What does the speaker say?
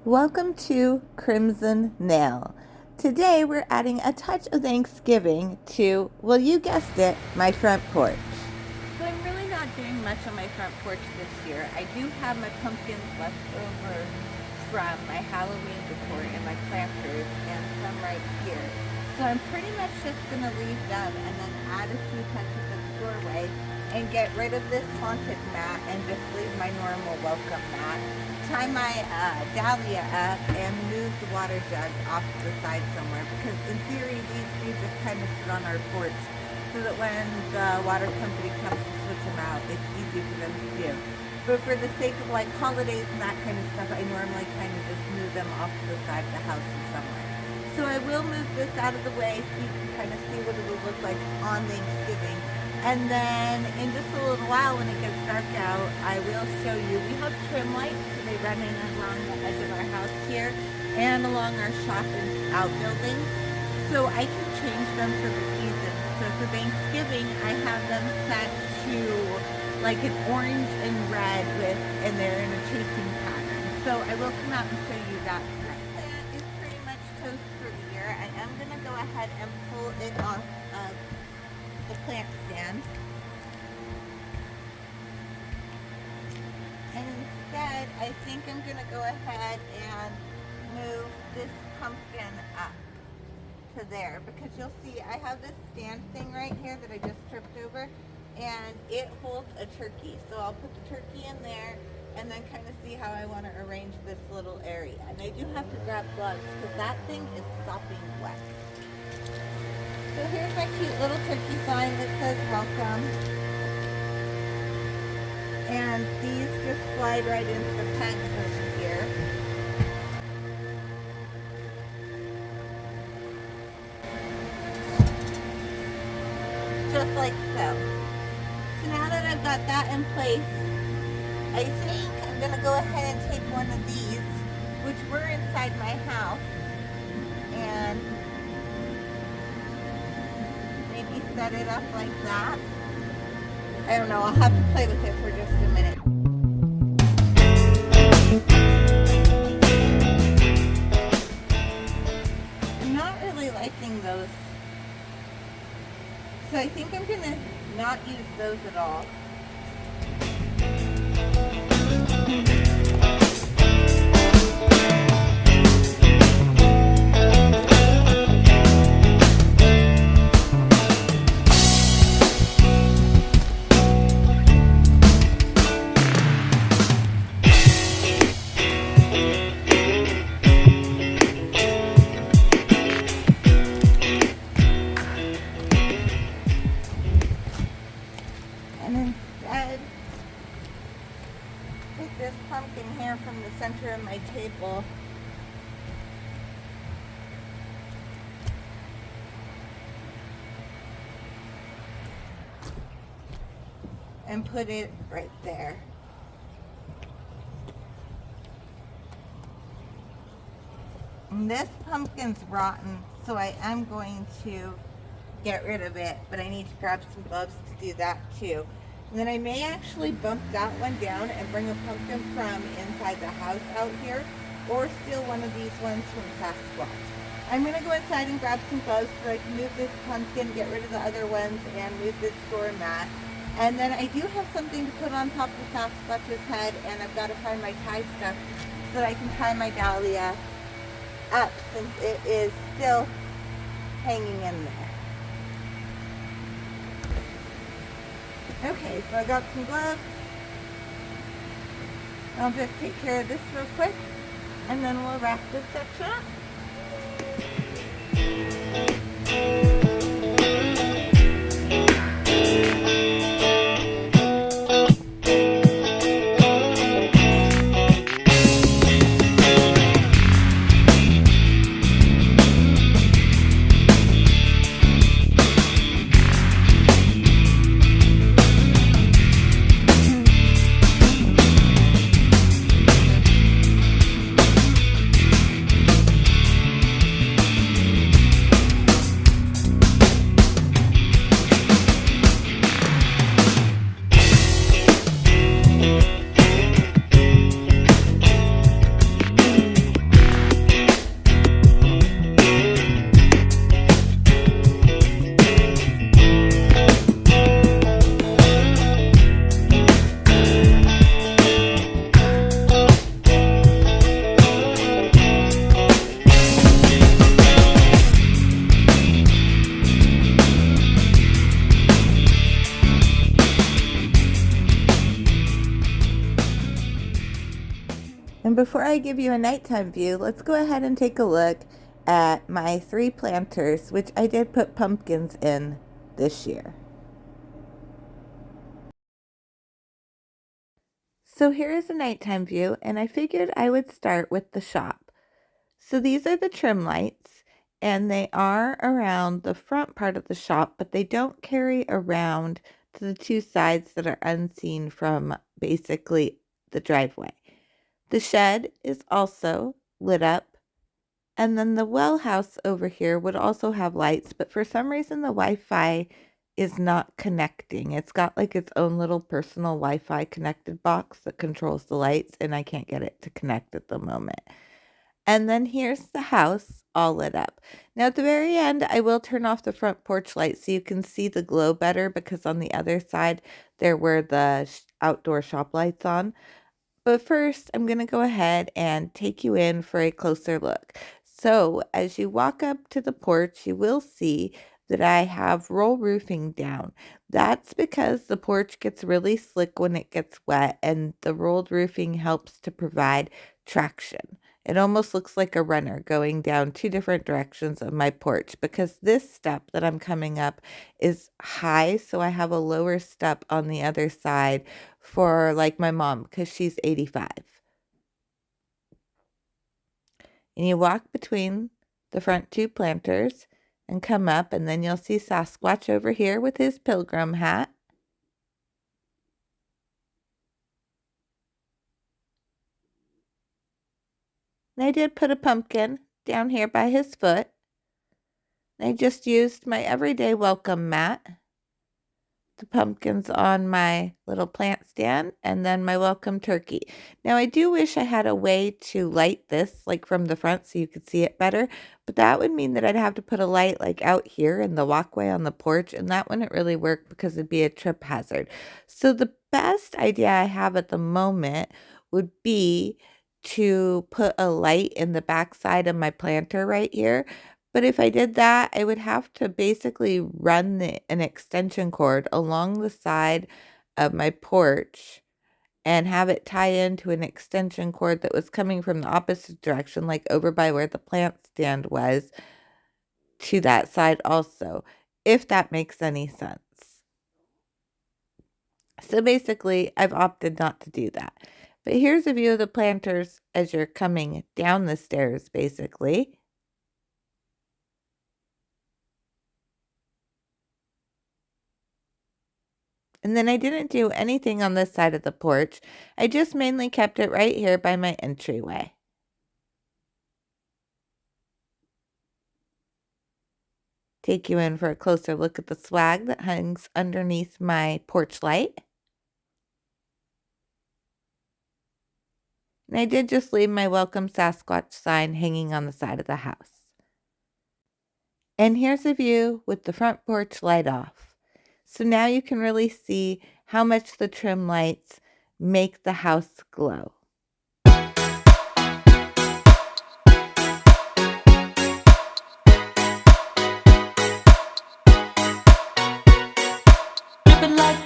Welcome to Crimson Nail. Today we're adding a touch of Thanksgiving to, well, you guessed it, my front porch. So I'm really not doing much on my front porch this year. I do have my pumpkins left over from my Halloween decor and my planters and some right here. So I'm pretty much just going to leave them and then add a few touches of the doorway and get rid of this haunted mat and just leave my normal welcome mat. Tie my dahlia up and move the water jug off to the side somewhere, because in theory these do just kind of sit on our porch so that when the water company comes to switch them out, it's easy for them to do. But for the sake of like holidays and that kind of stuff, I normally kind of just move them off to the side of the house or somewhere. So I will move this out of the way so you can kind of see what it will look like on Thanksgiving. And then in just a little while when it gets dark out, I will show you. We have trim lights, so they run in along the edge of our house here and along our shop and outbuildings. So I can change them for the season. So for Thanksgiving, I have them set to like an orange and red and they're in a chasing pattern. So I will come out and show you that tonight. That is pretty much toast for the year. I am going to go ahead and pull it off of the plant stand, and instead I think I'm going to go ahead and move this pumpkin up to there, because you'll see I have this stand thing right here that I just tripped over, and it holds a turkey. So I'll put the turkey in there and then kind of see how I want to arrange this little area. And I do have to grab gloves because that thing is sopping wet. So here's my cute little turkey sign that says welcome. And these just slide right into the pegs over here. Just like so. So now that I've got that in place, I think I'm going to go ahead and take one of these, which were inside my house, and set it up like that. I don't know, I'll have to play with it for just a minute. I'm not really liking those, so I think I'm gonna not use those at all. This pumpkin here from the center of my table. And put it right there. And this pumpkin's rotten, so I am going to get rid of it, but I need to grab some gloves to do that too. And then I may actually bump that one down and bring a pumpkin from inside the house out here, or steal one of these ones from Sasquatch. I'm going to go inside and grab some gloves so I can move this pumpkin, get rid of the other ones, and move this doormat. And then I do have something to put on top of Sasquatch's head, and I've got to find my tie stuff so that I can tie my dahlia up, since it is still hanging in there. Okay, so I got some gloves. I'll just take care of this real quick, and then we'll wrap this section up. before I give you a nighttime view, let's go ahead and take a look at my 3 planters, which I did put pumpkins in this year. So here is a nighttime view, and I figured I would start with the shop. So these are the trim lights, and they are around the front part of the shop, but they don't carry around to the 2 sides that are unseen from basically the driveway. The shed is also lit up, and then the well house over here would also have lights, but for some reason the Wi-Fi is not connecting. It's got like its own little personal Wi-Fi connected box that controls the lights, and I can't get it to connect at the moment. And then here's the house all lit up. Now at the very end, I will turn off the front porch light so you can see the glow better, because on the other side there were the outdoor shop lights on. But first, I'm going to go ahead and take you in for a closer look. So as you walk up to the porch, you will see that I have roll roofing down. That's because the porch gets really slick when it gets wet, and the rolled roofing helps to provide traction. It almost looks like a runner going down 2 different directions of my porch, because this step that I'm coming up is high, so I have a lower step on the other side for like my mom, because she's 85. And you walk between the front 2 planters and come up, and then you'll see Sasquatch over here with his pilgrim hat. And I did put a pumpkin down here by his foot. And I just used my everyday welcome mat. The pumpkins on my little plant stand, and then my welcome turkey. Now I do wish I had a way to light this like from the front so you could see it better, but that would mean that I'd have to put a light like out here in the walkway on the porch, and that wouldn't really work because it'd be a trip hazard. So the best idea I have at the moment would be to put a light in the back side of my planter right here. But if I did that, I would have to basically run an extension cord along the side of my porch and have it tie into an extension cord that was coming from the opposite direction, like over by where the plant stand was, to that side also, if that makes any sense. So basically, I've opted not to do that. But here's a view of the planters as you're coming down the stairs, basically. And then I didn't do anything on this side of the porch. I just mainly kept it right here by my entryway. Take you in for a closer look at the swag that hangs underneath my porch light. And I did just leave my welcome Sasquatch sign hanging on the side of the house. And here's a view with the front porch light off. So now you can really see how much the trim lights make the house glow. Like